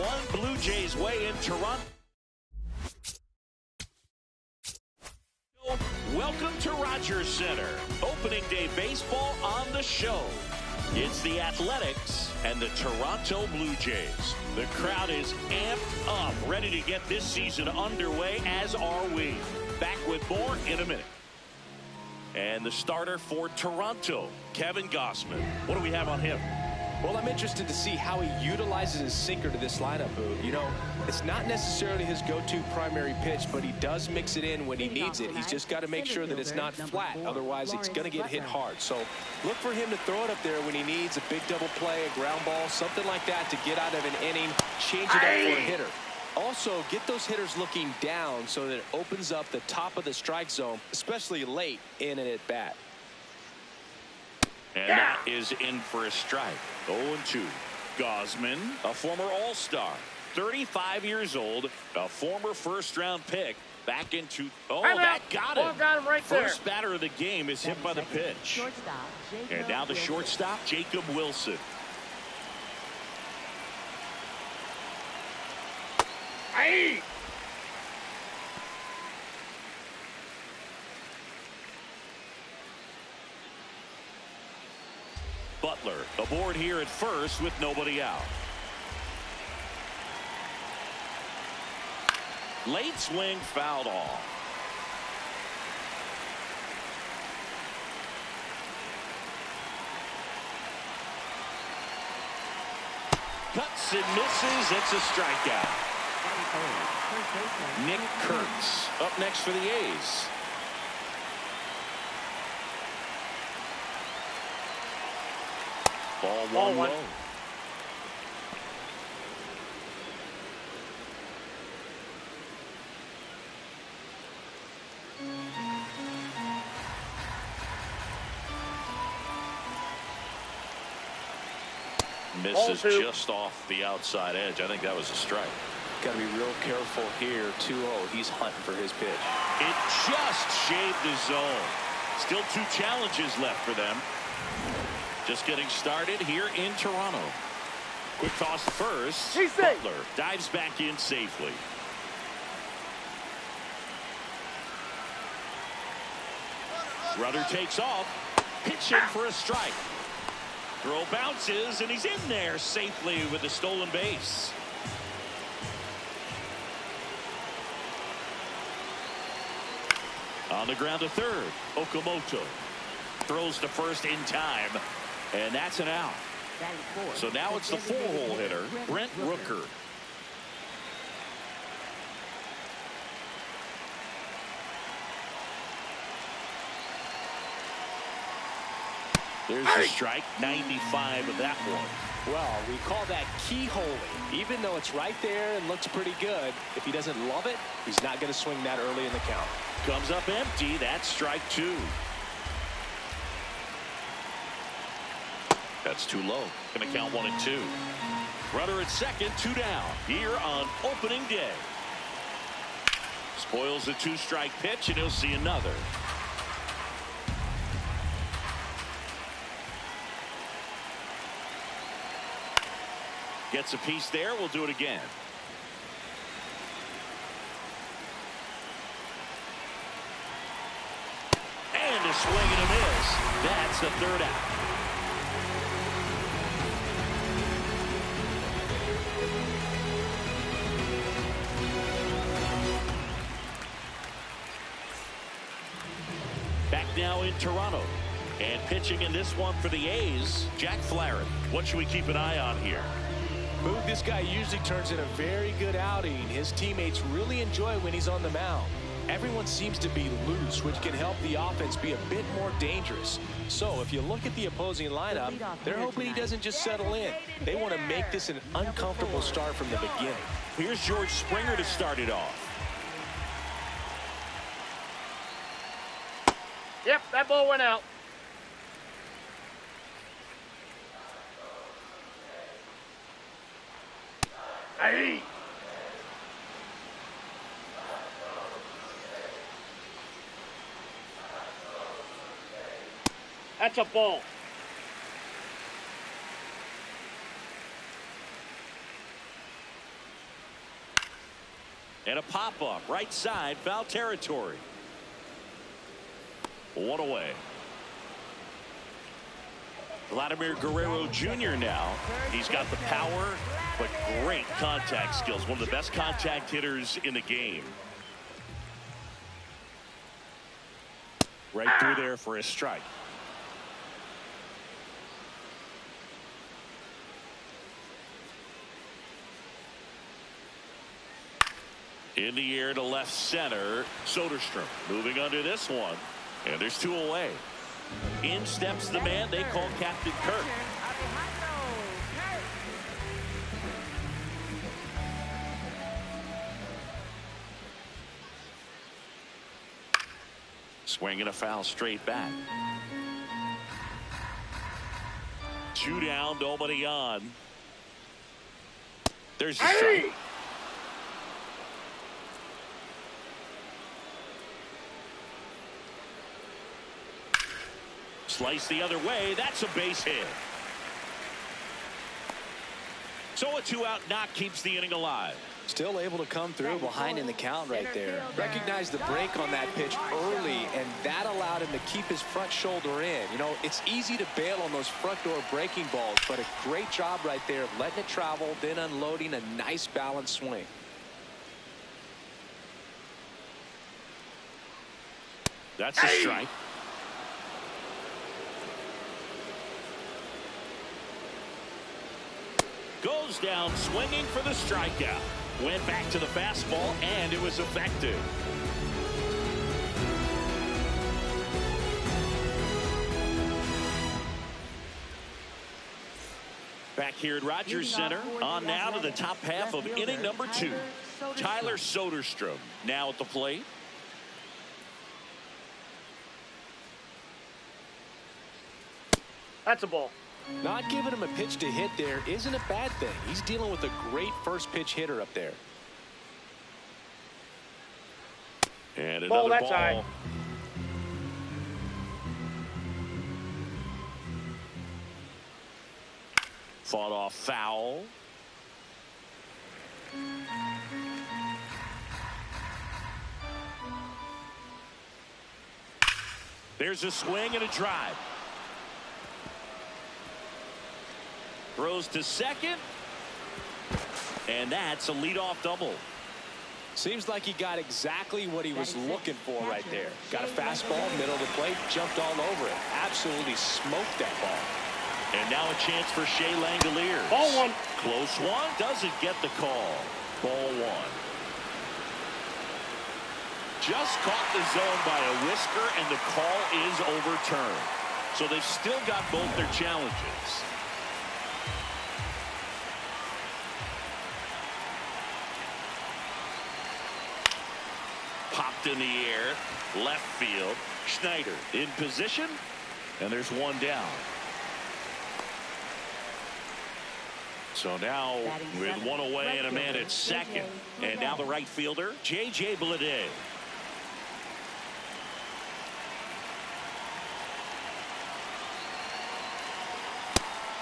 1 Blue Jays way in Toronto. Welcome to Rogers Center. Opening day baseball on the show. It's the Athletics and the Toronto Blue Jays. The crowd is amped up, ready to get this season underway, as are we. Back with more in a minute. And the starter for Toronto, Kevin Gausman. What do we have on him? Well, I'm interested to see how he utilizes his sinker to this lineup, Boo. You know, it's not necessarily his go-to primary pitch, but he does mix it in when he needs it. He's just got to make sure that it's not flat. Otherwise, it's going to get hit hard. So look for him to throw it up there when he needs a big double play, a ground ball, something like that to get out of an inning, change it up for a hitter. Also, get those hitters looking down so that it opens up the top of the strike zone, especially late in an at-bat. And that is in for a strike. 0-2. Gausman, a former All-Star, 35 years old, a former first-round pick, back into. Oh, that got him. Got him right there. First batter of the game is hit by the pitch. And now the shortstop, Jacob Wilson. Hey! Butler aboard here at first with nobody out. Late swing fouled off. Cuts and misses. It's a strikeout. Nick Kurtz up next for the A's. Ball one low. Misses just off the outside edge. I think that was a strike. Got to be real careful here. 2-0. He's hunting for his pitch. It just shaved the zone. Still 2 challenges left for them. Just getting started here in Toronto. Quick toss first. Butler dives back in safely. Rudder takes off. Pitching for a strike. Throw bounces, and he's in there safely with the stolen base. On the ground to third. Okamoto throws to first in time. And that's an out. So now it's the 4-hole hitter, Brent Rooker. There's a strike, 95 of that one. Well, we call that keyholing. Even though it's right there and looks pretty good, if he doesn't love it, he's not going to swing that early in the count. Comes up empty. That's strike 2. That's too low. Going to count 1-2. Runner at second, 2 down. Here on opening day. Spoils the 2-strike pitch, and he'll see another. Gets a piece there. We'll do it again. And a swing and a miss. That's the 3rd out. Back now in Toronto. And pitching in this one for the A's, Jack Flaherty. What should we keep an eye on here? Boog, this guy usually turns in a very good outing. His teammates really enjoy when he's on the mound. Everyone seems to be loose, which can help the offense be a bit more dangerous. So if you look at the opposing lineup, they're hoping he doesn't just settle in. They want to make this an uncomfortable start from the beginning. Here's George Springer to start it off. Yep, that ball went out. Hey! That's a ball. And a pop-up right side, foul territory. 1 away. Vladimir Guerrero Jr. now. He's got the power, but great contact skills. One of the best contact hitters in the game. Right through there for a strike. In the air to left center. Soderstrom moving under this one. And there's 2 away. In steps the man they call Captain Kirk. Swinging a foul straight back. 2 down, nobody on. There's the strike. Slice the other way. That's a base hit. So a 2-out knock keeps the inning alive. Still able to come through behind in the count right there. Recognized the break on that pitch early, and that allowed him to keep his front shoulder in. You know, it's easy to bail on those front door breaking balls, but a great job right there of letting it travel, then unloading a nice balanced swing. That's a strike. Goes down swinging for the strikeout. Went back to the fastball, and it was effective. Back here at Rogers Center, on now to the top half of inning number 2. Tyler Soderstrom now at the plate. That's a ball. Not giving him a pitch to hit there isn't a bad thing. He's dealing with a great first pitch hitter up there. And Ball, another that's ball. high. Fought off foul. There's a swing and a drive. Throws to second. And that's a leadoff double. Seems like he got exactly what he was looking for right there. Got a fastball, middle of the plate, jumped all over it. Absolutely smoked that ball. And now a chance for Shea Langoliers. Ball 1. Close one. Doesn't get the call. Ball 1. Just caught the zone by a whisker, and the call is overturned. So they've still got both their challenges. Popped in the air, left field. Schneider in position, and there's 1 down. So now with 1 away and a man at second, and now the right fielder, J.J. Bleday.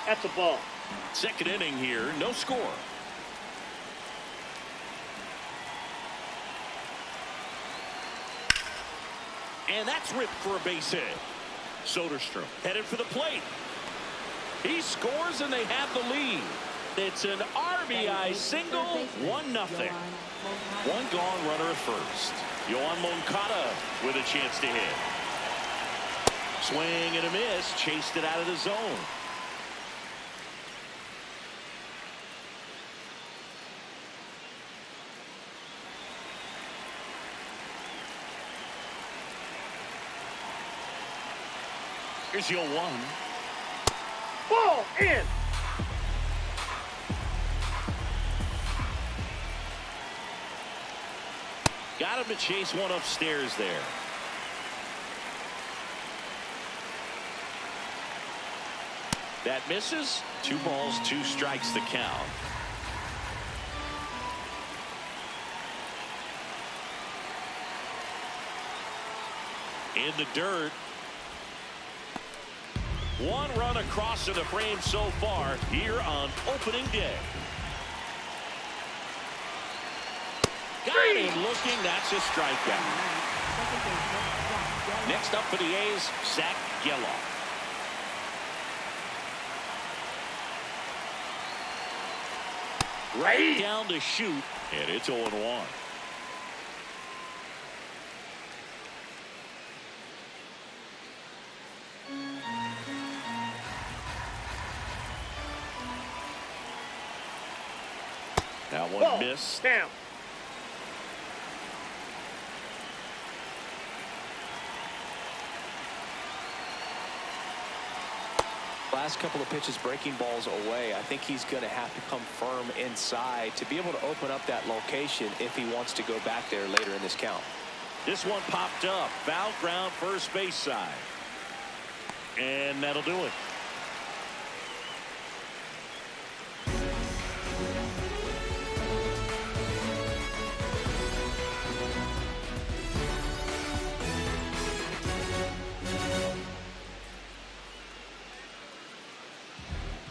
That's a ball. Second inning here, no score. And that's ripped for a base hit. Soderstrom headed for the plate. He scores and they have the lead. It's an RBI single, 1-0. 1 gone, runner at first. Yoan Moncada with a chance to hit. Swing and a miss, chased it out of the zone. Here's Yoan. Ball in. Got him to chase one upstairs there. That misses. 2 balls, 2 strikes to count. In the dirt. 1 run across to the frame so far here on opening day. Got him looking. That's a strikeout. Next up for the A's, Zach Geloff. Right down to shoot, and it's 0-1. That one missed. Down. Last couple of pitches breaking balls away. I think he's going to have to come firm inside to be able to open up that location if he wants to go back there later in this count. This one popped up. Foul ground, first base side. And that'll do it.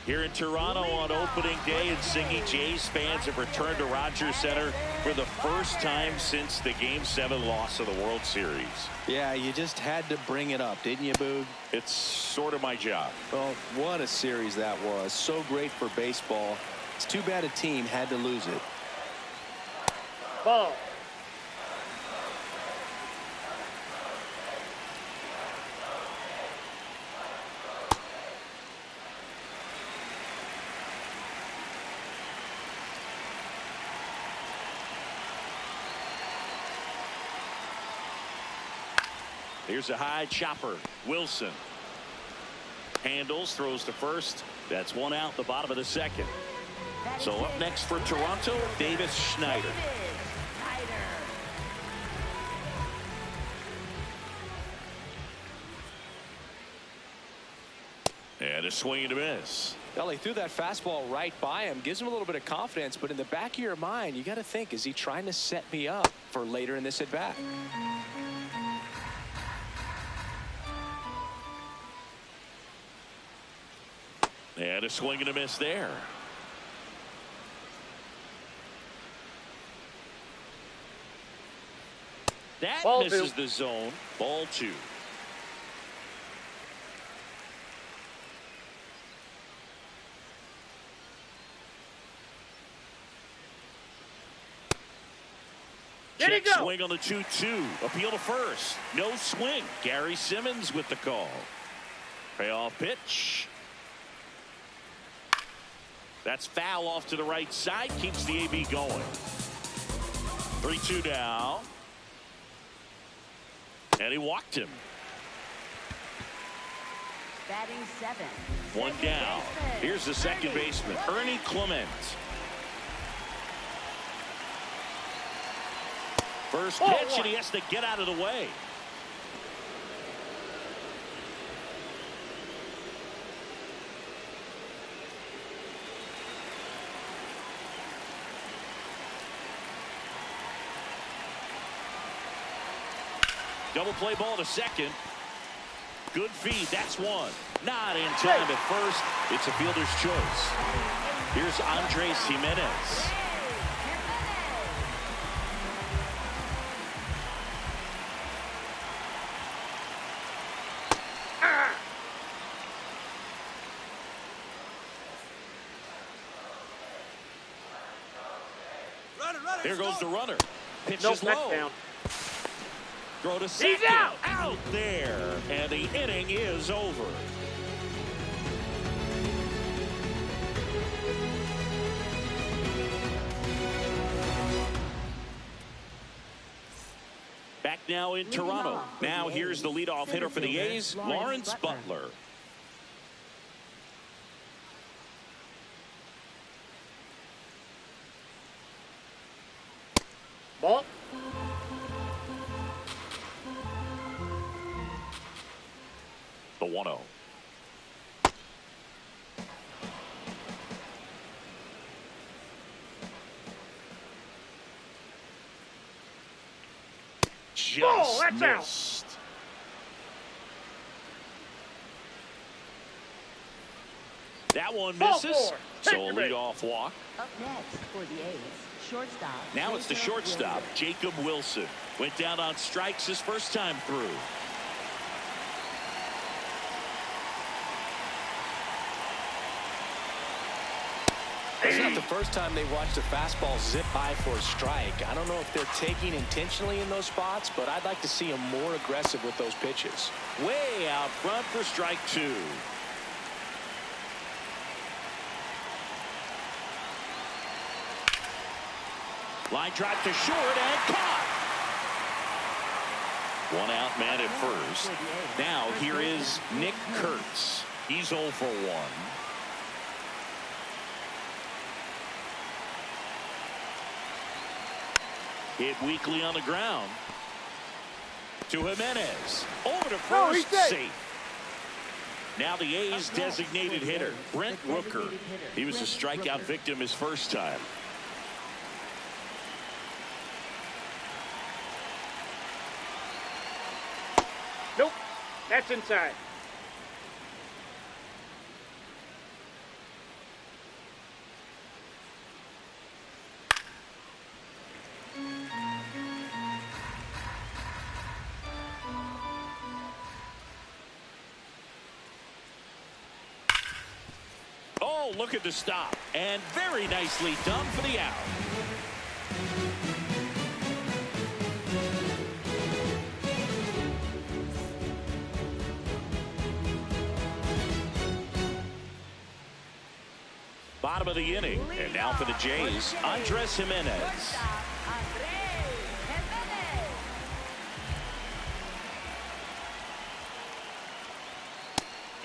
Here in Toronto on opening day, and Singy, Jays fans have returned to Rogers Center for the first time since the Game 7 loss of the World Series. Yeah, you just had to bring it up, didn't you, Boog? It's sort of my job. Well, what a series that was. So great for baseball. It's too bad a team had to lose it. Ball. Here's a high chopper. Wilson handles, throws to first. That's one out, the bottom of the second. So up next for Toronto, Davis Schneider. And a swing and a miss. Well, he threw that fastball right by him, gives him a little bit of confidence, but in the back of your mind, you got to think, is he trying to set me up for later in this at bat? And a swing and a miss there. That Ball misses two. the zone. Ball two. There you Check go. swing on the 2-2. Appeal to first. No swing. Gary Simmons with the call. Payoff pitch. That's foul off to the right side. Keeps the AB going. 3-2 now. And he walked him. Batting seven. One down. Here's the second baseman, Ernie Clement. First pitch, and he has to get out of the way. Double play ball to second. Good feed. That's one. Not in time at first. It's a fielder's choice. Here's Andres Jimenez. Here goes the runner. Pitch Nope, is that's low. down. Throw to second. He's out. Out there. And the inning is over. Back now in Toronto. Now here's the leadoff hitter for the A's, Lawrence Butler. Ball. The 1-0. Just that's out. missed. That one Ball misses. four. So Take a your break. leadoff walk. Up next for the A's, shortstop. Now it's the shortstop, Jacob Wilson. Went down on strikes his first time through. It's not the first time they watched a fastball zip by for a strike. I don't know if they're taking intentionally in those spots, but I'd like to see them more aggressive with those pitches. Way out front for strike two. Line drive to short and caught. One out, man at first. Now here is Nick Kurtz. He's 0 for 1. Hit weakly on the ground. To Jimenez. Over to first, safe. Now the A's designated hitter, Brent Rooker. He was a strikeout victim his first time. Nope, that's inside. Oh, look at the stop. And very nicely done for the out. Bottom of the inning. And now for the Jays, Andres Jimenez.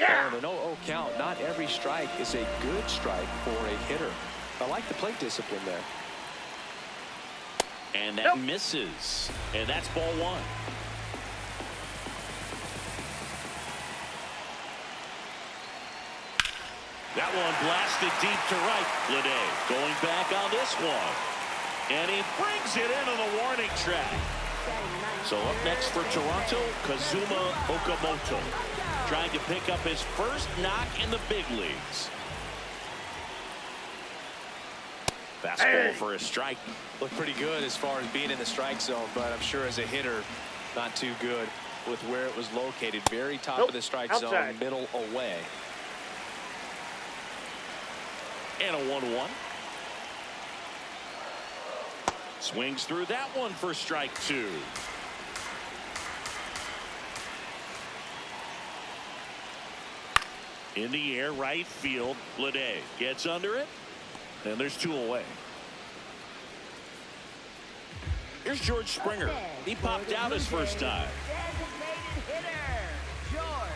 On an 0-0 count, not every strike is a good strike for a hitter. I like the plate discipline there. And that misses. And that's ball one. That one blasted deep to right. Lede going back on this one. And he brings it into the warning track. So up next for Toronto, Kazuma Okamoto. Trying to pick up his first knock in the big leagues. Fastball for a strike. Looked pretty good as far as being in the strike zone, but I'm sure as a hitter, not too good with where it was located. Very top of the strike zone, middle away. And a 1-1. Swings through that one for strike two. In the air, right field. Lede gets under it. And there's two away. Here's George Springer. He popped out his first time. Designated hitter, George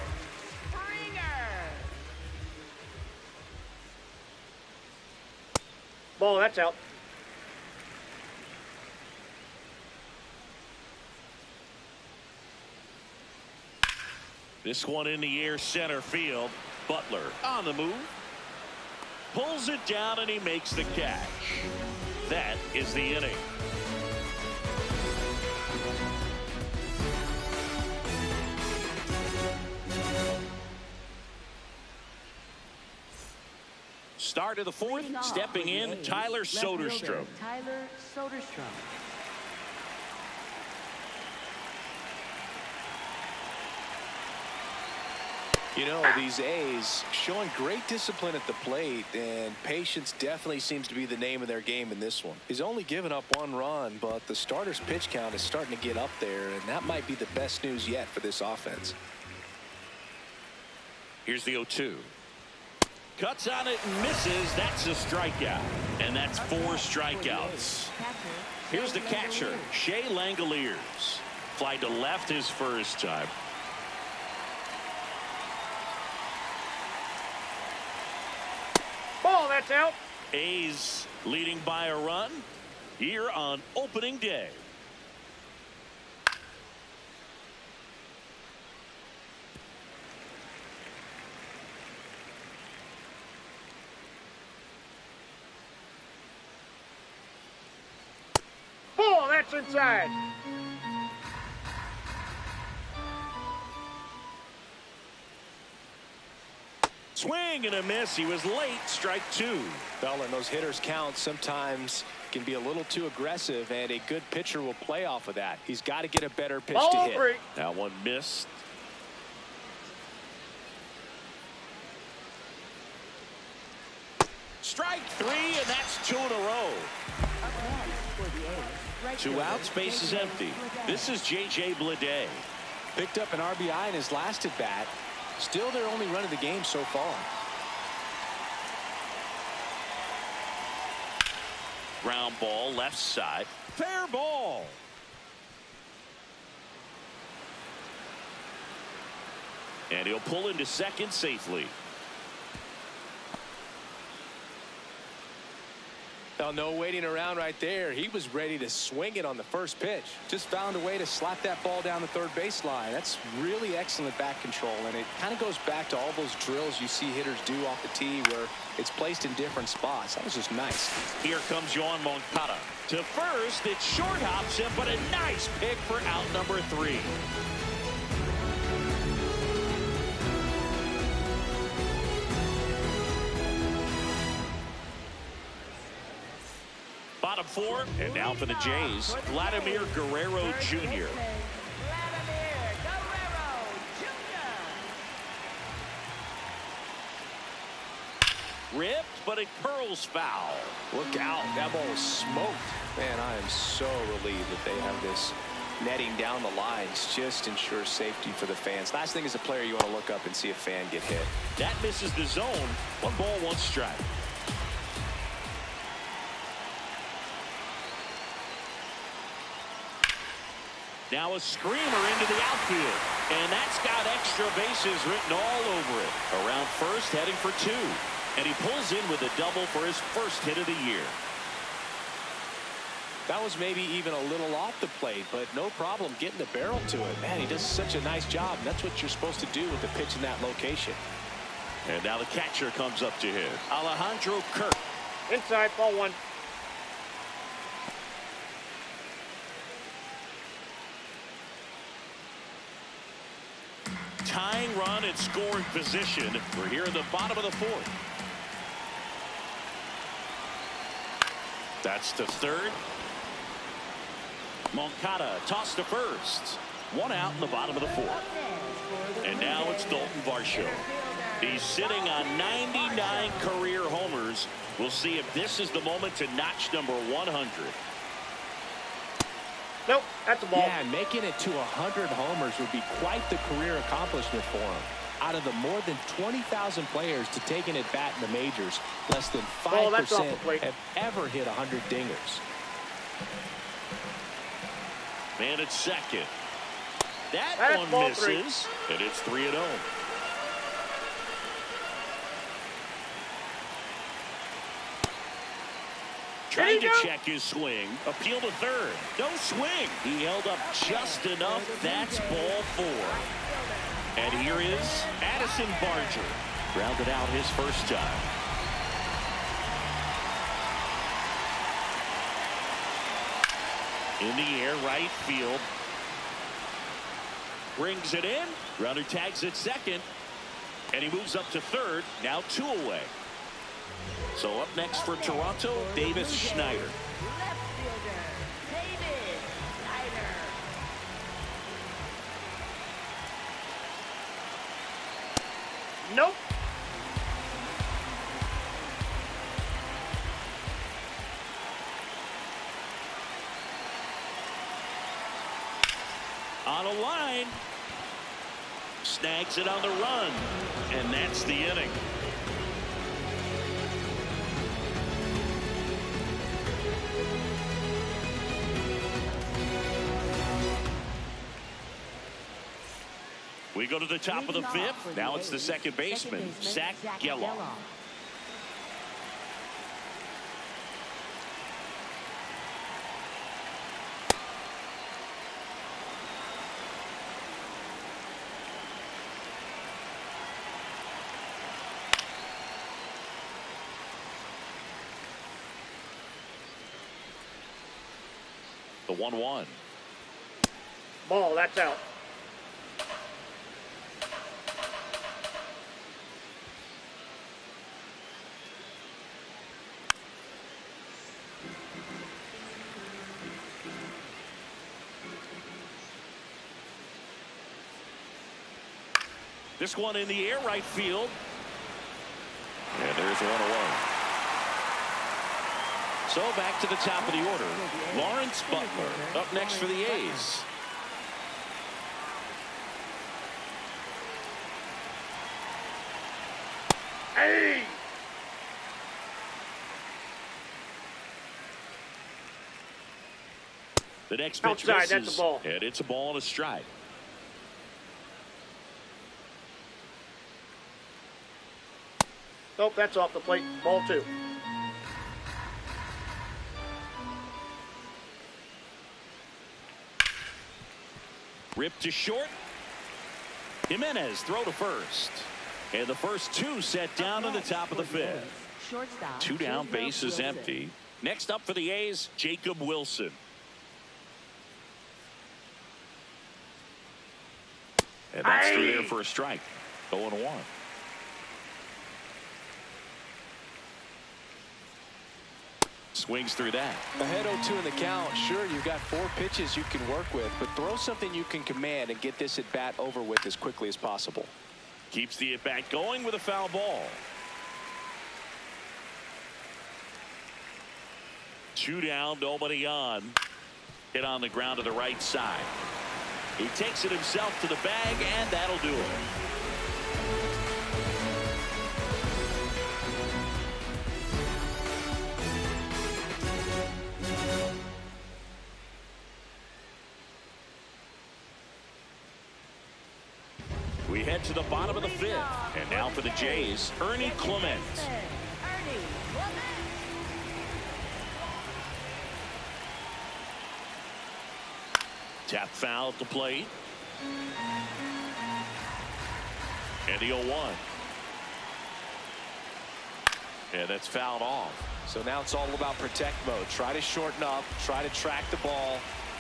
Springer. Ball, that's out. This one in the air, center field. Butler on the move. Pulls it down and he makes the catch. That is the inning. Start of the fourth, stepping in, Tyler Soderstrom. Tyler Soderstrom. You know, these A's showing great discipline at the plate, and patience definitely seems to be the name of their game in this one. He's only given up one run, but the starter's pitch count is starting to get up there, and that might be the best news yet for this offense. Here's the 0-2. Cuts on it and misses. That's a strikeout. And that's 4 strikeouts. Here's the catcher, Shea Langoliers. Fly to left his first time. Ball, that's out. A's leading by a run here on opening day. Ball, that's inside. Swing and a miss. He was late. Strike two. Well, in those hitters count, sometimes Can be a little too aggressive, and a good pitcher will play off of that. He's got to get a better pitch Ball to hit. 3. That one missed. Strike 3, and that's 2 in a row. Two outs, base is empty. This is J.J. Bleday. Picked up an RBI in his last at bat. Still their only run of the game so far. Ground ball, left side. Fair ball. And he'll pull into second safely. Well, no waiting around right there. He was ready to swing it on the first pitch. Just found a way to slap that ball down the third baseline. That's really excellent bat control, and it kind of goes back to all those drills you see hitters do off the tee where it's placed in different spots. That was just nice. Here comes Yoan Moncada. To first, it short hops him, but a nice pick for out number 3. Bottom 4, and now for the Jays, Vladimir Guerrero Jr. Ripped, but it curls foul. Look out. That ball was smoked. Man, I am so relieved that they have this netting down the lines. Just ensures safety for the fans. Last thing as a player, you want to look up and see a fan get hit. That misses the zone. 1 ball, 1 strike. Now a screamer into the outfield. And that's got extra bases written all over it. Around first, heading for 2. And he pulls in with a double for his first hit of the year. That was maybe even a little off the plate, but no problem getting the barrel to it. Man, he does such a nice job. And that's what you're supposed to do with the pitch in that location. And now the catcher comes up to hit. Alejandro Kirk. Inside, ball 1. Tying run in scoring position. We're here in the bottom of the 4th. That's to third. Moncada tossed to first. 1 out in the bottom of the 4th. And now it's Dalton Varsho. He's sitting on 99 career homers. We'll see if this is the moment to notch number 100. Nope, that's a ball. Yeah, and making it to 100 homers would be quite the career accomplishment for him. Out of the more than 20,000 players to take an at-bat in the majors, less than 5% have ever hit 100 dingers. Man at second. That one misses, and it's 3-0. Trying to check his swing. Appeal to third. No swing. He held up just enough. That's ball 4. And here is Addison Barger. Grounded out his first time. In the air, right field. Brings it in. Runner tags at second. And he moves up to third. Now 2 away. So up next for Toronto, Davis Schneider. Left fielder, Davis Schneider. Nope. On a line. Snags it on the run. And that's the inning. We go to the top of the 5th. Now it's the second baseman, Zach Geloff. The 1-1. Ball, that's out. This one in the air, right field. And there's one away. So back to the top of the order. Lawrence Butler up next for the A's. Hey! The next pitch Outside, misses, that's a ball. and it's a ball and a strike. Nope, that's off the plate. Ball 2. Ripped to short. Jimenez throw to first. And the first 2 set down to the top of the 5th. 2 down, base is empty. Next up for the A's, Jacob Wilson. And that's through there for a strike. 0-1. Swings through that. Ahead 0-2 in the count. Sure, you've got 4 pitches you can work with, but throw something you can command and get this at bat over with as quickly as possible. Keeps the at bat going with a foul ball. 2 down, nobody on. Hit on the ground to the right side. He takes it himself to the bag, and that'll do it. We head to the bottom of the 5th. And now for the Jays, Ernie Clement. Tap foul at the plate. And the 0-1. And that's fouled off. So now it's all about protect mode. Try to shorten up, try to track the ball,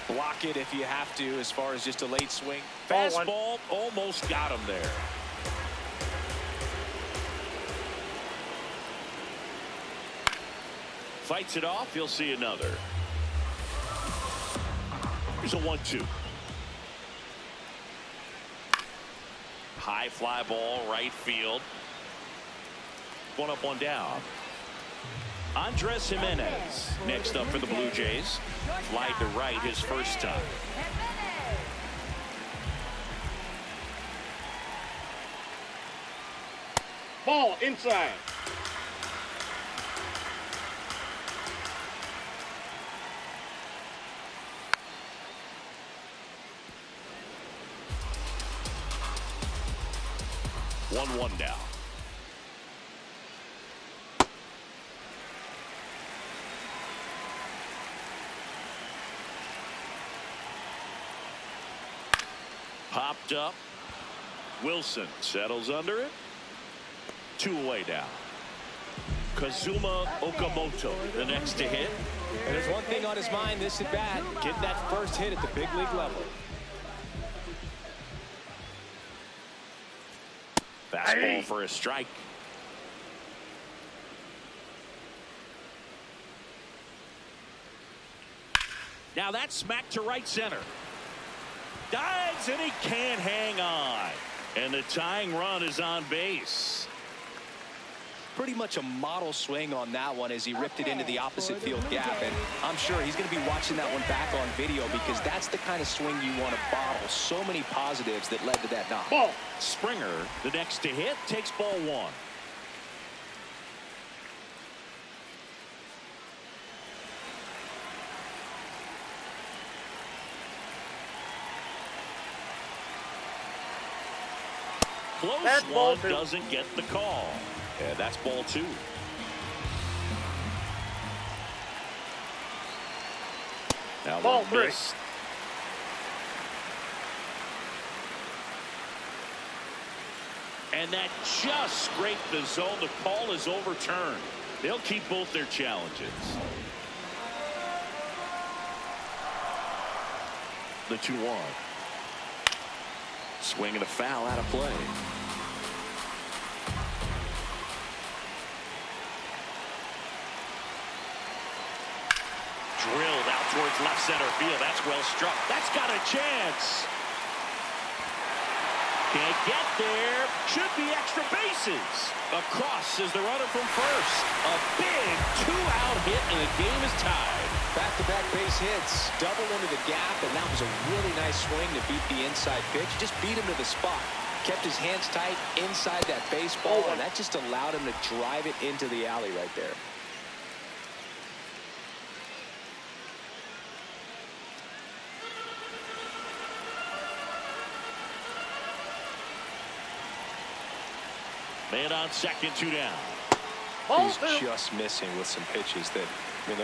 block it if you have to as far as just a late swing. Fastball almost got him there. Fights it off. He'll see another. Here's a 1-2. High fly ball, right field. 1 up, 1 down. Andres Jimenez next up for the Blue Jays. Flied to right his first time. Ball inside. One down. Popped up. Wilson settles under it. 2 away now. Kazuma Okamoto the next to hit. And there's one thing on his mind this at bat, getting that first hit at the big league level. Fastball for a strike. Now that's smacked to right center. Dives and he can't hang on. And the tying run is on base. Pretty much a model swing on that one as he ripped it into the opposite field gap. And I'm sure he's going to be watching that one back on video because that's the kind of swing you want to bottle. So many positives that led to that knock. Ball. Springer, the next to hit, takes ball 1. Close That's ball one 2. doesn't get the call. And that's ball 2. Now Ball one 3. missed. And that just scraped the zone. The call is overturned. They'll keep both their challenges. The 2-1. Swing and a foul out of play. Drilled out towards left center field. That's well struck. That's got a chance. Can't get there. Should be extra bases. Across is the runner from first. A big two-out hit, and the game is tied. Back-to-back base hits, double into the gap, and that was a really nice swing to beat the inside pitch. Just beat him to the spot. Kept his hands tight inside that baseball, and that just allowed him to drive it into the alley right there. Man on second, 2 down. He's just missing with some pitches that, I mean,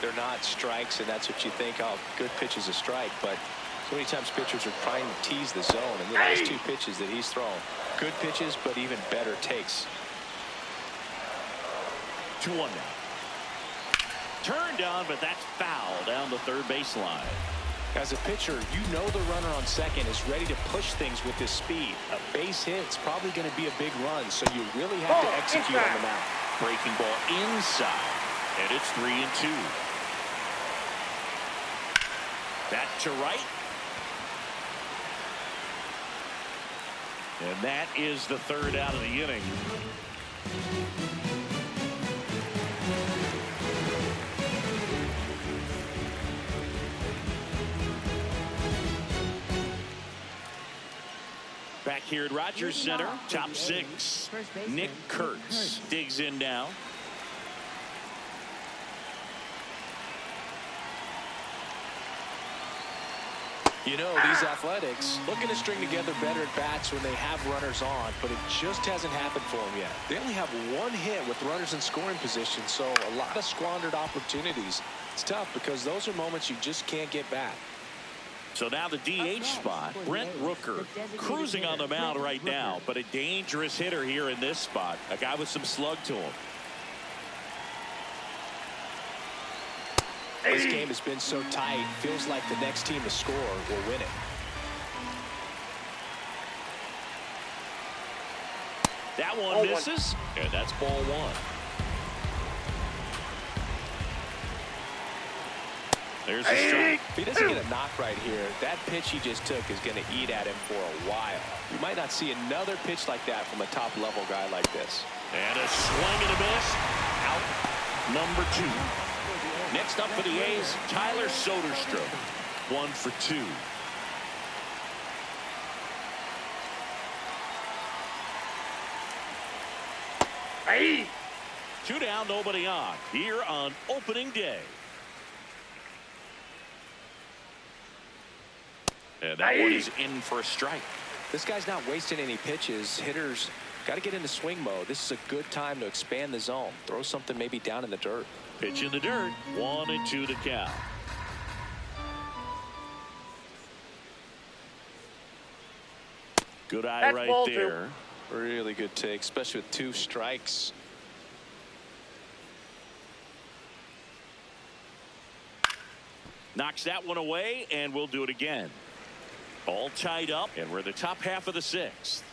they're not strikes, and that's what you think, oh, good pitch is a strike, but so many times pitchers are trying to tease the zone, and the last 2 pitches that he's thrown, good pitches, but even better takes. 2-1 now. Turned on, but that's foul down the third baseline. As a pitcher, you know the runner on second is ready to push things with his speed. A base hit's probably going to be a big run, so you really have to execute on the mound. Breaking ball inside, and it's 3-2. Back to right. And that is the third out of the inning. Back here at Rogers Center, top 6. Nick Kurtz digs in now. You know, these Athletics looking to string together better at bats when they have runners on, but it just hasn't happened for them yet. They only have 1 hit with runners in scoring position, so a lot of squandered opportunities. It's tough because those are moments you just can't get back. So now the DH spot, Brent Rooker cruising on the mound right now, but a dangerous hitter here in this spot. A guy with some slug to him. This game has been so tight, feels like the next team to score will win it. That one misses, and that's ball 1. There's a strike. If he doesn't get a knock right here, that pitch he just took is going to eat at him for a while. You might not see another pitch like that from a top-level guy like this. And a swing and a miss. Out number 2. Next up for the A's, Tyler Soderstrom. 1 for 2. Hey! 2 down, nobody on. Here on opening day. And that one is in for a strike. This guy's not wasting any pitches. Hitters got to get into swing mode. This is a good time to expand the zone. Throw something maybe down in the dirt. Pitch in the dirt. 1-2 to count. Good eye right there. Really good take, especially with 2 strikes. Knocks that one away, and we'll do it again. All tied up, and we're in the top half of the 6th.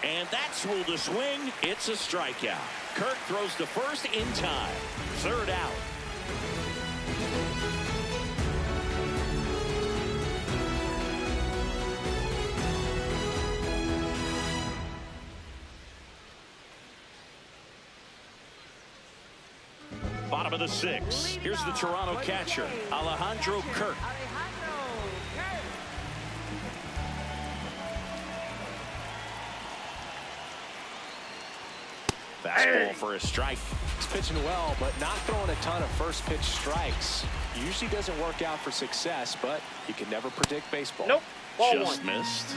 And that's ruled a swing. It's a strikeout. Kirk throws to first in time. 3rd out. Bottom of the 6th. Here's the Toronto catcher, Alejandro Kirk. Fastball for a strike. He's pitching well, but not throwing a ton of first pitch strikes. Usually doesn't work out for success, but you can never predict baseball. Nope. Ball Just 1. missed.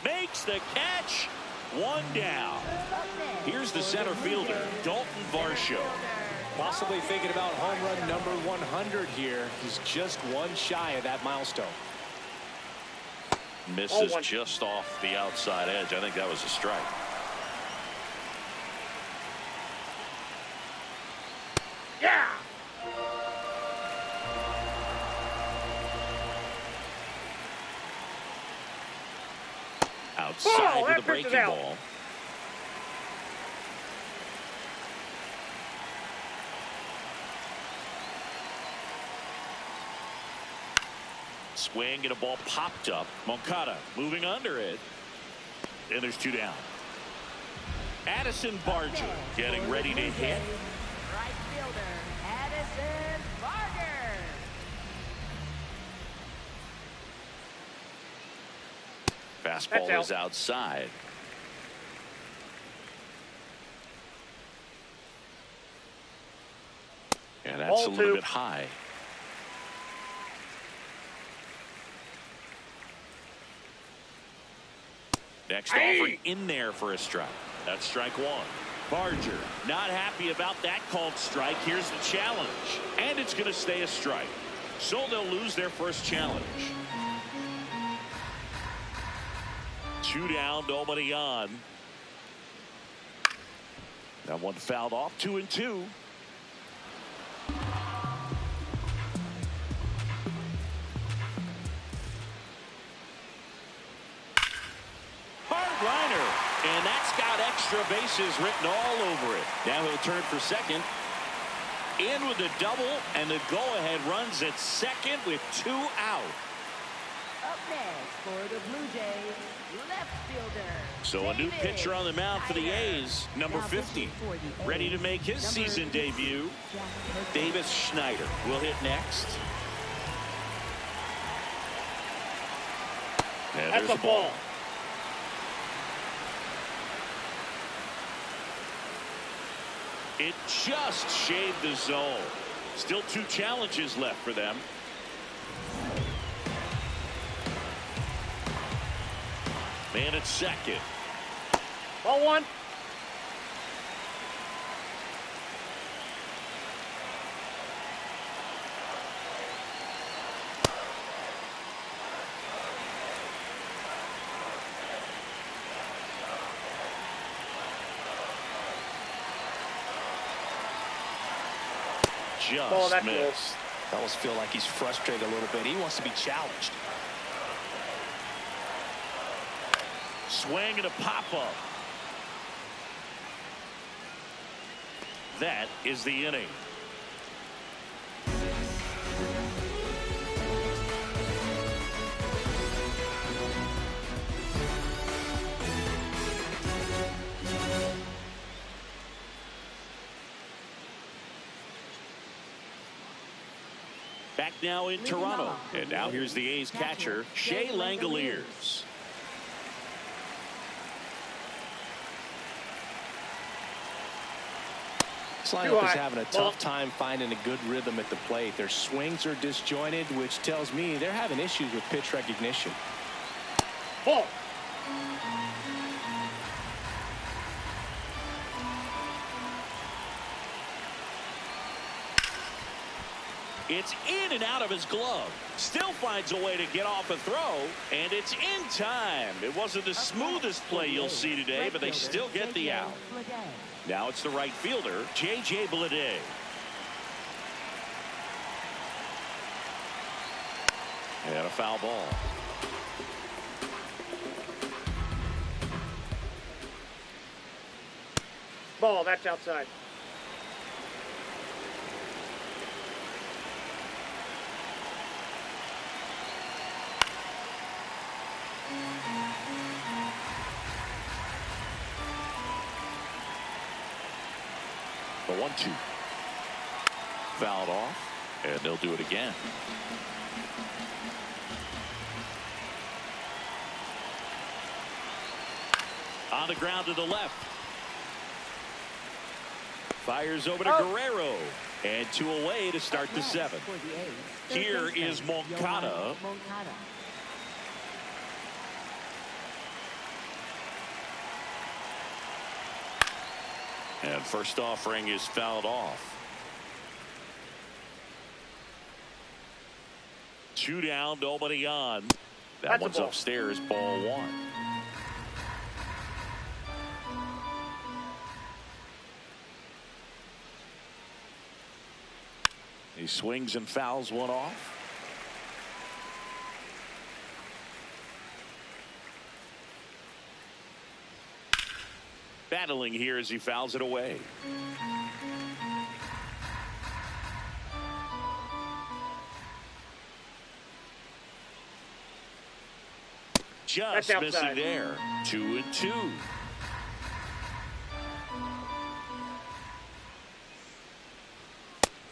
Makes the catch. 1 down. Here's the center fielder, Dalton Varsho. Possibly thinking about home run number 100 here. He's just 1 shy of that milestone. Misses just off the outside edge. I think that was a strike. Yeah! Outside with a that pitch is breaking out. ball. Swing and a ball popped up. Moncada moving under it. And there's 2 down. Addison Barger getting ready to hit. Right fielder, Addison Barger. Fastball is outside. And that's a little bit high. Next offering in there for a strike. That's strike 1. Barger not happy about that called strike. Here's the challenge. And it's going to stay a strike. So they'll lose their first challenge. 2 down, nobody on. That one fouled off. 2-2. And that's got extra bases written all over it. Now he'll turn for second. In with the double, and the go-ahead runs at second with 2 out. Up next for the Blue Jays, left fielder. So a new pitcher on the mound for the A's, number 50. Ready to make his season debut. Davis Schneider will hit next. And That's there's a ball. It just shaved the zone. Still 2 challenges left for them. Man at second. Ball 1. Just missed. I almost feel like he's frustrated a little bit. He wants to be challenged. Swing and a pop-up. That is the inning. Back now in Toronto. And now here's the A's catcher, Shea Langoliers. This lineup is having a tough time finding a good rhythm at the plate. Their swings are disjointed, which tells me they're having issues with pitch recognition. Ball. It's in and out of his glove. Still finds a way to get off a throw, and it's in time. It wasn't the smoothest play you'll see today, but they still get the out. Now it's the right fielder, J.J. Bleday. And a foul ball. Ball, that's outside. The 1-2. Fouled off, and they'll do it again. On the ground to the left. Fires over to Guerrero. And 2 away to start the 7th. Here is Moncada. And first offering is fouled off. 2 down, nobody on. That one's upstairs, ball 1. He swings and fouls one off. Battling here as he fouls it away. just That's missing outside. there. 2-2.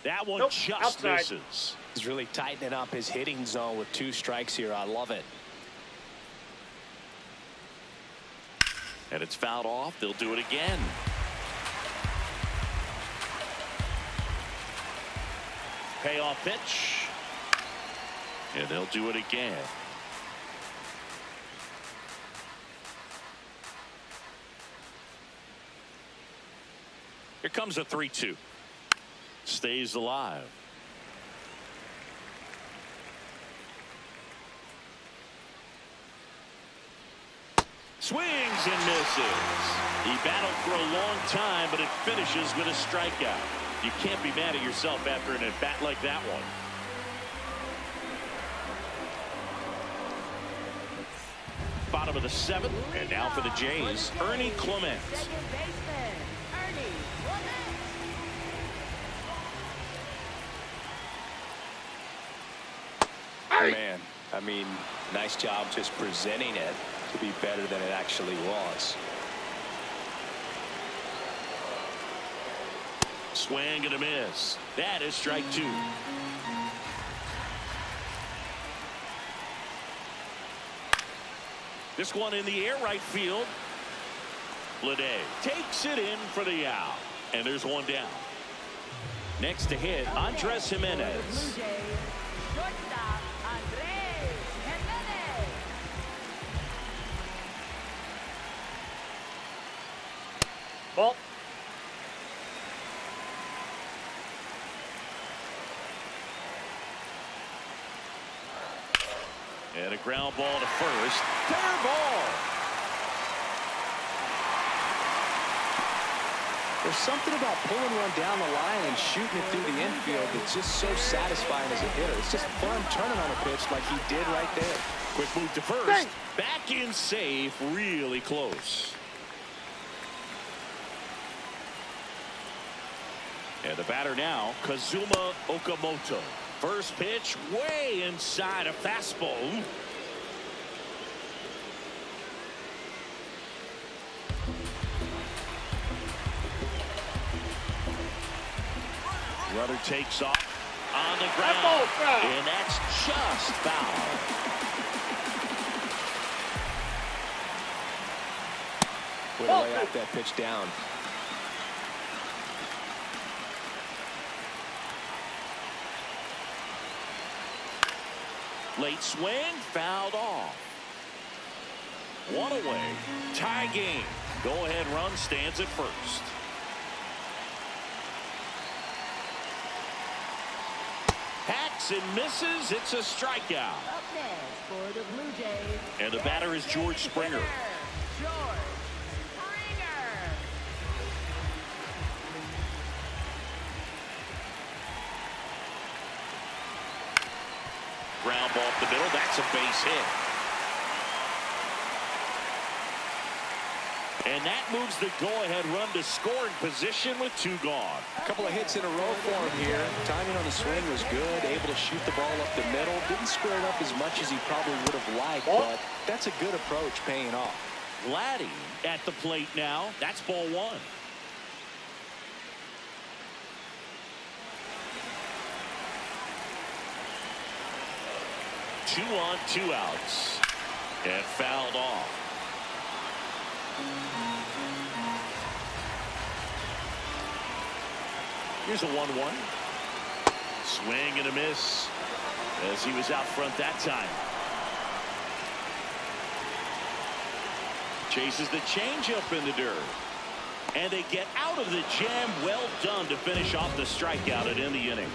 That one Nope, just outside. misses. He's really tightening up his hitting zone with 2 strikes here. I love it. And it's fouled off. They'll do it again. Payoff pitch. And they'll do it again. Here comes a 3-2. Stays alive. Swings and misses. He battled for a long time, but it finishes with a strikeout. You can't be mad at yourself after an at-bat like that one. Bottom of the 7th, and now for the Jays, Ernie Clement. Second baseman, Ernie Clement. Man, I mean, nice job just presenting it to be better than it actually was. Swing and a miss. That is strike 2. This one in the air right field. Lede takes it in for the out. And there's one down. Next to hit, Andres Jimenez. Blue Jays, shortstop, Andres Jimenez. Ball. And a ground ball to first. Fair ball. There's something about pulling one down the line and shooting it through the infield that's just so satisfying as a hitter. It's just fun turning on a pitch like he did right there. Quick move to first. Bang. Back in safe. Really close. And the batter now, Kazuma Okamoto. First pitch way inside a fastball. Runner takes off on the ground. ball foul. And that's just foul. Way to lay off that pitch down. Late swing, fouled off. One away. Tie game. Go ahead run stands at first. Hacks and misses. It's a strikeout. Up next for the Blue Jays. And the batter is George Springer. George Springer. Ground ball up the middle. That's a base hit. And that moves the go-ahead run to scoring position with 2 gone. A couple of hits in a row for him here. Timing on the swing was good. Able to shoot the ball up the middle. Didn't square it up as much as he probably would have liked, but that's a good approach paying off. Vladdy at the plate now. That's ball 1. Two on, 2 outs. And fouled off. Here's a 1-1. Swing and a miss as he was out front that time. Chases the changeup in the dirt. And they get out of the jam. Well done to finish off the strikeout and end the inning.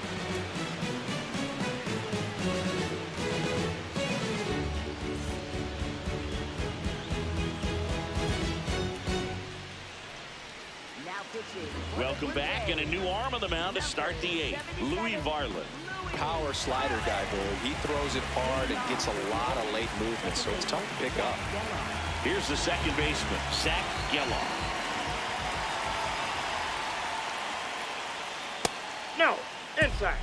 Welcome back, and a new arm on the mound to start the 8th. Louis Varland. Power slider guy, Boog. He throws it hard and gets a lot of late movement, so it's tough to pick up. Here's the second baseman, Zach Geloff. No, inside.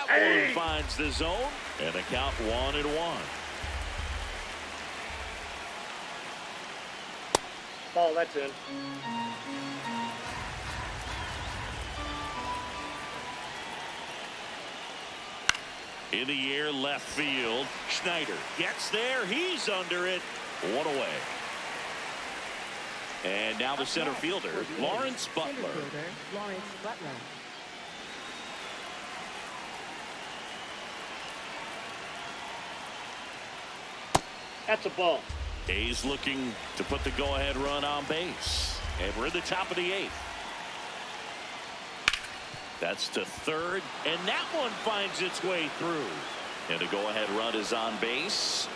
That one finds the zone, and the count 1-1. Ball, that's in. In the air, left field. Schneider gets there. He's under it. One away. And now the center fielder, Lawrence Butler. Lawrence Butler. That's a ball. A's looking to put the go-ahead run on base. And we're in the top of the 8th. That's to third, and that one finds its way through. And the go-ahead run is on base.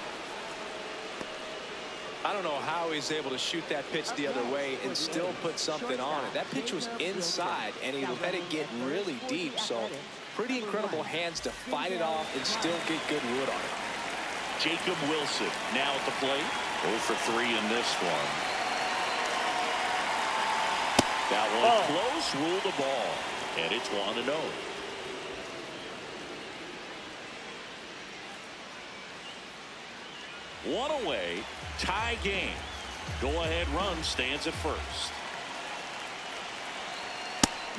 I don't know how he's able to shoot that pitch the other way and still put something on it. That pitch was inside, and he let it get really deep. So pretty incredible hands to fight it off and still get good wood on it. Jacob Wilson now at the plate. 0 for 3 in this one. That one close, ruled the ball. And it's 1-0. One away, tie game. Go-ahead run stands at first.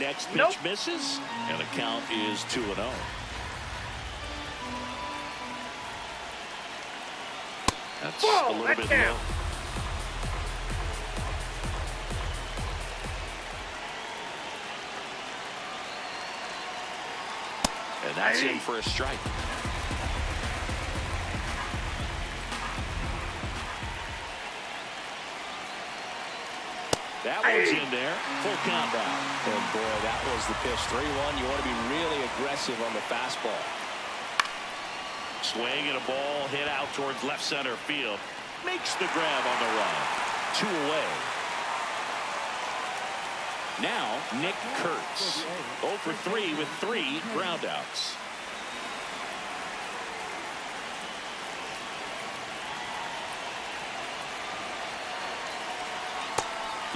Next pitch misses, and the count is 2-0. That's a little bit low. And that's in for a strike. That one's in there. Full count now. And boy, that was the pitch. 3-1. You want to be really aggressive on the fastball. Swing and a ball hit out towards left center field. Makes the grab on the run. 2 away. Now, Nick Kurtz. 0 for 3 with 3 groundouts.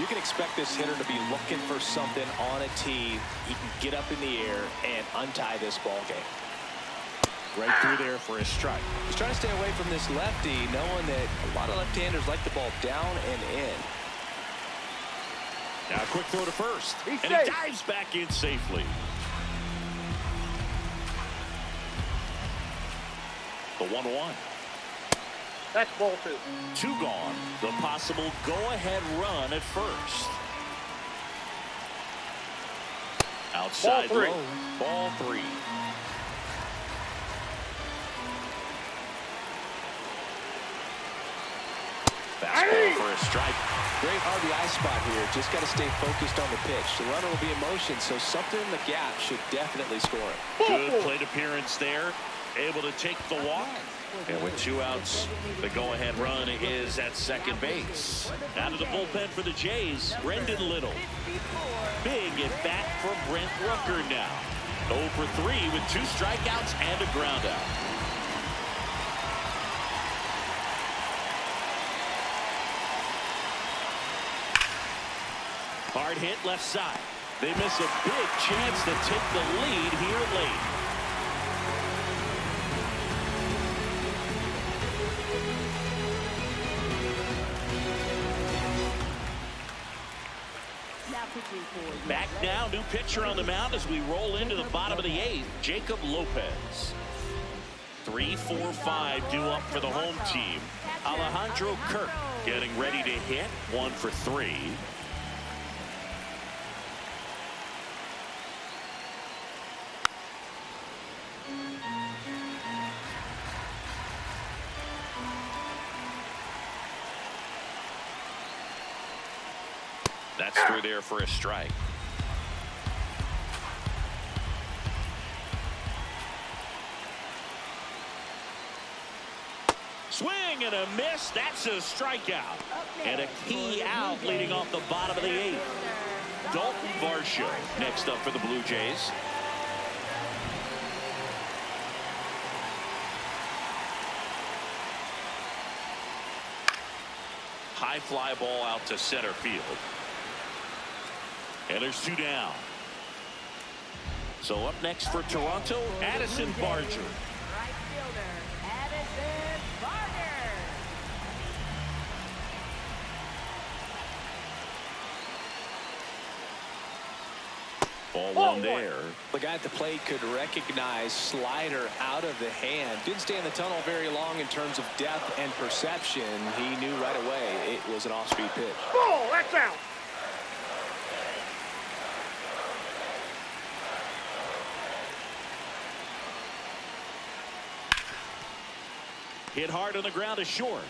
You can expect this hitter to be looking for something on a tee. He can get up in the air and untie this ball game. Right through there for a strike. He's trying to stay away from this lefty, knowing that a lot of left-handers like the ball down and in. Now a quick throw to first. And he dives back in safely. The 1-1. That's ball 2. 2 gone. The possible go-ahead run at first. Outside Ball 3. low. Ball 3. Fastball for a strike. Great RBI spot here. Just got to stay focused on the pitch. The runner will be in motion, so something in the gap should definitely score it. Good plate appearance there. Able to take the walk. And with 2 outs, the go-ahead run is at second base. Out of the bullpen for the Jays, Brendan Little. Big at bat for Brent Rooker now. 0 for 3 with 2 strikeouts and a groundout. Hard hit left side. They miss a big chance to take the lead here late. Back now, new pitcher on the mound as we roll into the bottom of the 8th, Jacob Lopez. 3-4-5 due up for the home team. Alejandro Kirk getting ready to hit. 1 for 3. That's through there for a strike. Swing and a miss. That's a strikeout. And a key out leading off the bottom of the 8th. Dalton Varsho next up for the Blue Jays. High fly ball out to center field. And there's 2 down. So up next for Toronto, Addison Barger. Right fielder, Addison Barger. Ball Ball one there. The guy at the plate could recognize slider out of the hand. Didn't stay in the tunnel very long in terms of depth and perception. He knew right away it was an off-speed pitch. Ball, that's out. Hit hard on the ground to short.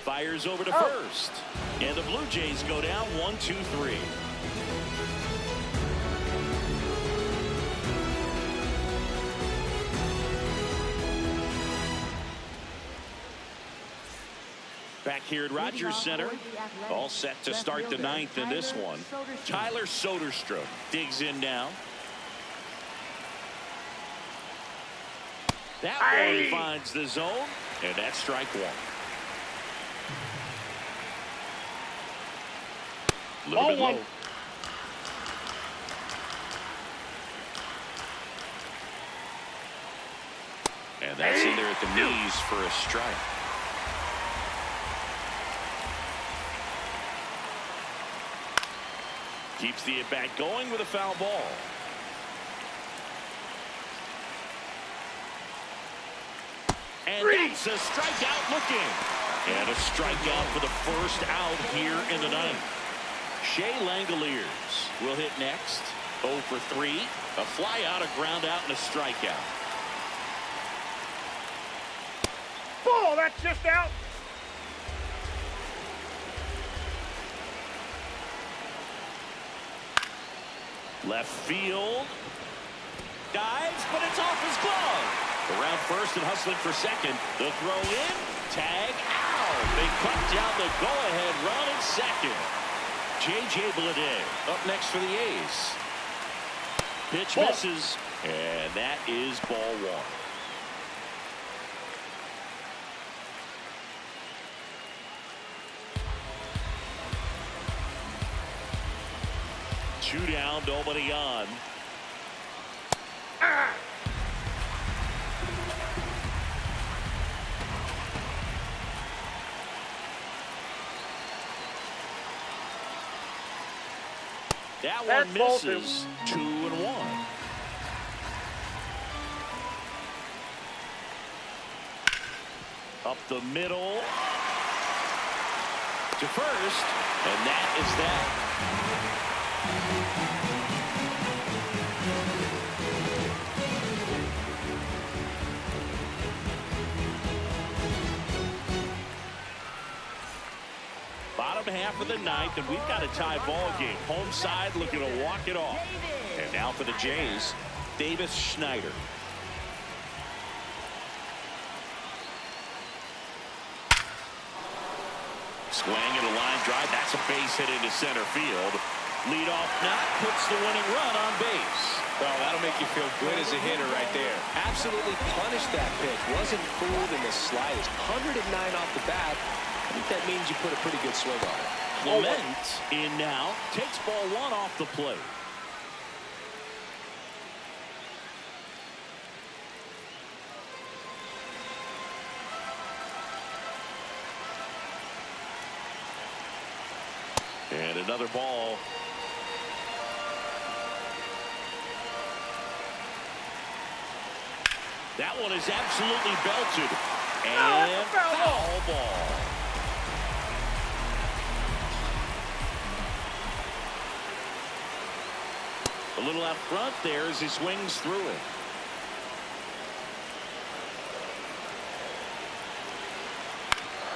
Fires over to first. And the Blue Jays go down 1-2-3. Back here at Rogers Center, all set to start the ninth in this one. Tyler Soderstrom digs in now. That one finds the zone, and that's strike one. Little bit low. And that's in there at the knees for a strike. Keeps the at-bat going with a foul ball. And that's a strikeout looking. And a strikeout for the first out here in the ninth. Shea Langoliers will hit next. 0 for 3. A fly out, a ground out, and a strikeout. Ball, that's just out. Left field. Dives, but it's off his glove. Around first and hustling for second. The throw in. Tag out. They cut down the go-ahead run at second. J.J. Bleday up next for the A's. Pitch misses. And that is ball one. Two down, nobody on. That one misses. 2-1. Up the middle to first, and that is that. Bottom half of the ninth, and we've got a tie ball game. Home side looking to walk it off. And now for the Jays, Davis Schneider. Swing and a line drive. That's a base hit into center field. Leadoff knock puts the winning run on base. Well, that'll make you feel good as a hitter right there. Absolutely punished that pitch. Wasn't fooled in the slightest. 109 off the bat. I think that means you put a pretty good swing on it. Clement in now. Takes ball one off the plate. And another ball. That one is absolutely belted. And foul ball. A little out front there as he swings through it.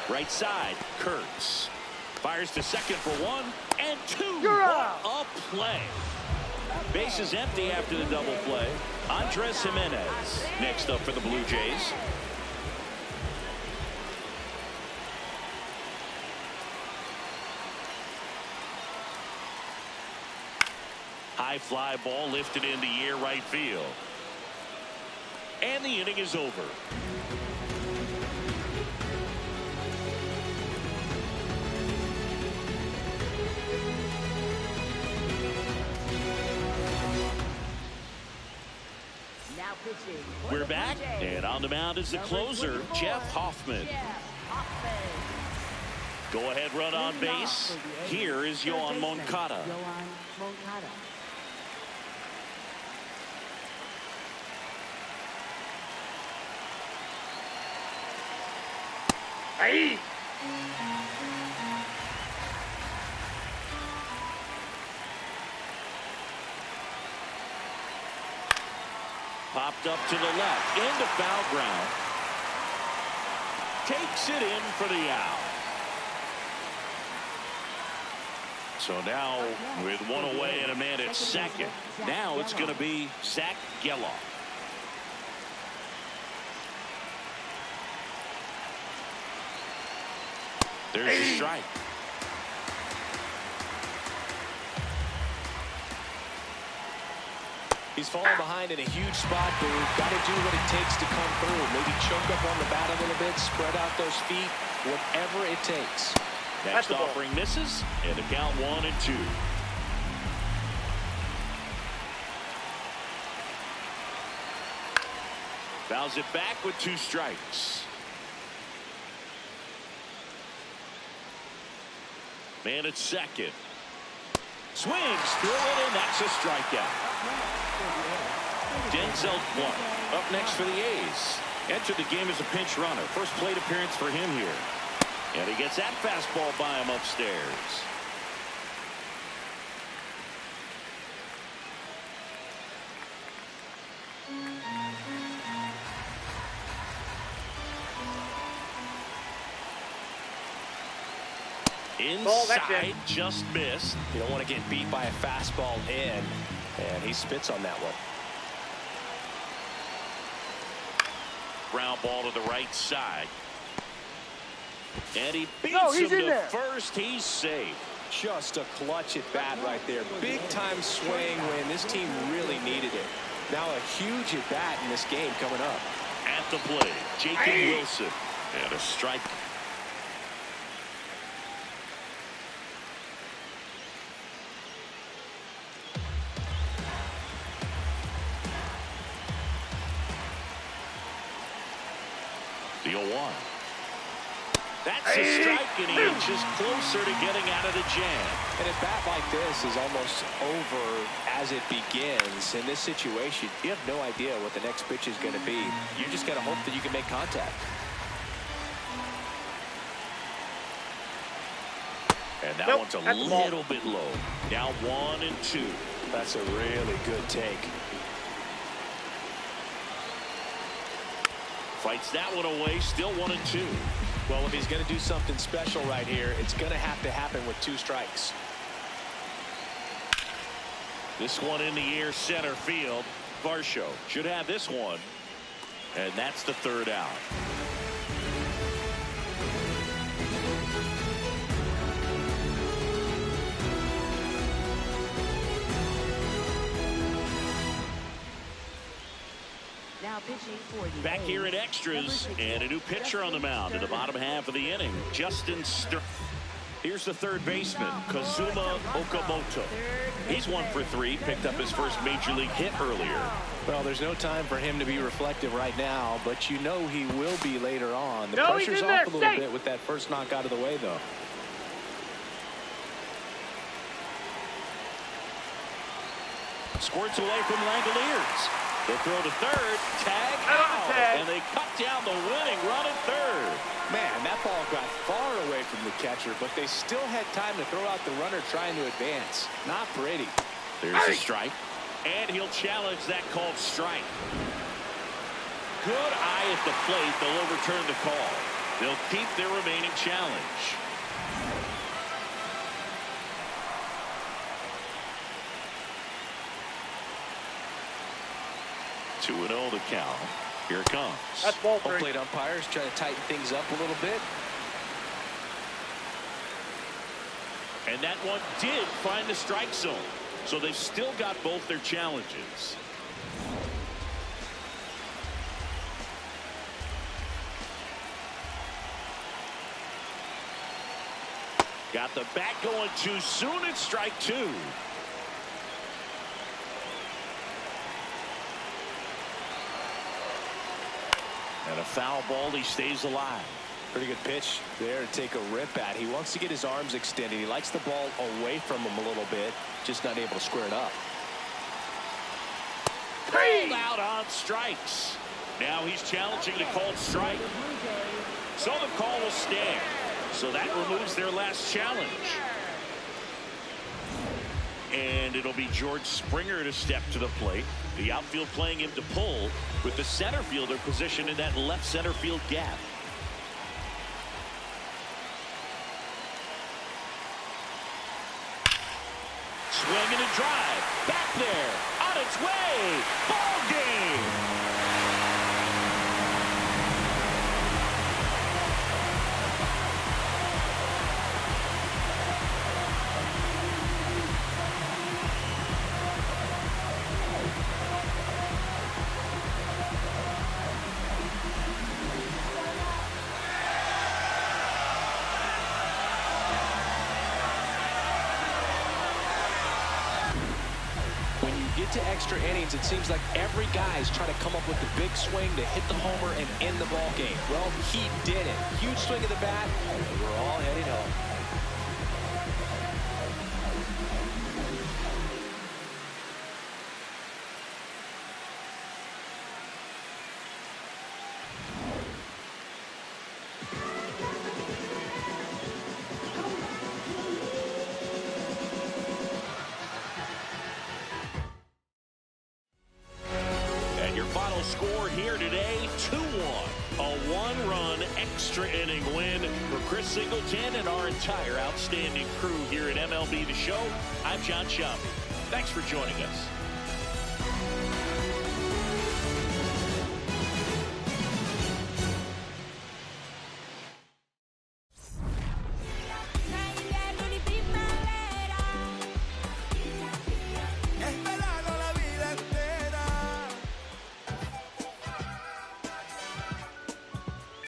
Right side, Kurtz. Fires to second for 1 and 2. What a play. Base is empty after the double play. Andres Jimenez next up for the Blue Jays. High fly ball lifted in the air right field. And the inning is over. Now pitching for We're the Blue back, Jays, and on the mound is the number closer, 24, Jeff Hoffman. Jeff Hoffman. Go ahead, run on Leading off base. for the A's, Here is third Yoan baseman, Moncada. Yoan Moncada. Hey! Popped up to the left, into foul ground. Takes it in for the out. So now, with one away and a man at second, now it's going to be Zach Geloff. There's a strike. He's falling behind in a huge spot, but we've got to do what it takes to come through. Maybe choke up on the bat a little bit, spread out those feet, whatever it takes. Next offering misses, and the count 1-2. Fouls it back with 2 strikes. Man at second. Swings through it, and that's a strikeout. Denzel Clark up next for the A's. Entered the game as a pinch runner. First plate appearance for him here. And he gets that fastball by him upstairs. Inside, just missed. You don't want to get beat by a fastball in, and he spits on that one. Ground ball to the right side. And he beats he's him in to there. first. He's safe. Just a clutch at bat right there. Big time swing when this team really needed it. Now a huge at bat in this game coming up. At the plate, Jacob Wilson. And a strike. The 0-1. That's a strike, and he inches closer to getting out of the jam. And a bat like this is almost over as it begins. In this situation, you have no idea what the next pitch is going to be. You just got to hope that you can make contact. And that one's a little bit low. Now 1-2. That's a really good take. Fights that one away, still 1-2. Well, if he's going to do something special right here, it's going to happen with 2 strikes. This one in the air, center field. Varsho should have this one. And that's the 3rd out. Now pitching for the Back here A's, at extras, number and a new pitcher on the mound in the bottom half of the inning. Justin Ster. Here's the 3rd baseman, Kazuma Okamoto. He's 1 for 3, picked up his first major league hit earlier. Well, there's no time for him to be reflective right now, but you know he will be later on. The No, pressure's he's in off there. a little bit with that first knock out of the way, though. Squirts away from Langoliers. They throw to third, tag out, and they cut down the winning run at third. Man, that ball got far away from the catcher, but they still had time to throw out the runner trying to advance. Not pretty. There's a strike, and he'll challenge that called strike. Good eye at the plate. They'll overturn the call. They'll keep their remaining challenge. Two and 0 the count. Here it comes. That's ball Home 3. plate umpires trying to tighten things up a little bit. And that one did find the strike zone. So they've still got both their challenges. Got the bat going too soon. It's strike 2. And a foul ball, he stays alive. Pretty good pitch there to take a rip at. He wants to get his arms extended. He likes the ball away from him a little bit, just not able to square it up. Pulled out on strikes. Now he's challenging the called strike. So the call will stand. So that removes their last challenge. And it'll be George Springer to step to the plate. The outfield playing him to pull, with the center fielder positioned in that left center field gap. Swing and a drive. Back there. On its way. Ball game. Get to extra innings, it seems like every guy's trying to come up with the big swing to hit the homer and end the ball game. Well, he did it. Huge swing of the bat. We're all headed home. Final score here today, 2-1. A one-run extra inning win for Chris Singleton and our entire outstanding crew here at MLB The Show. I'm John Sciambi. Thanks for joining us.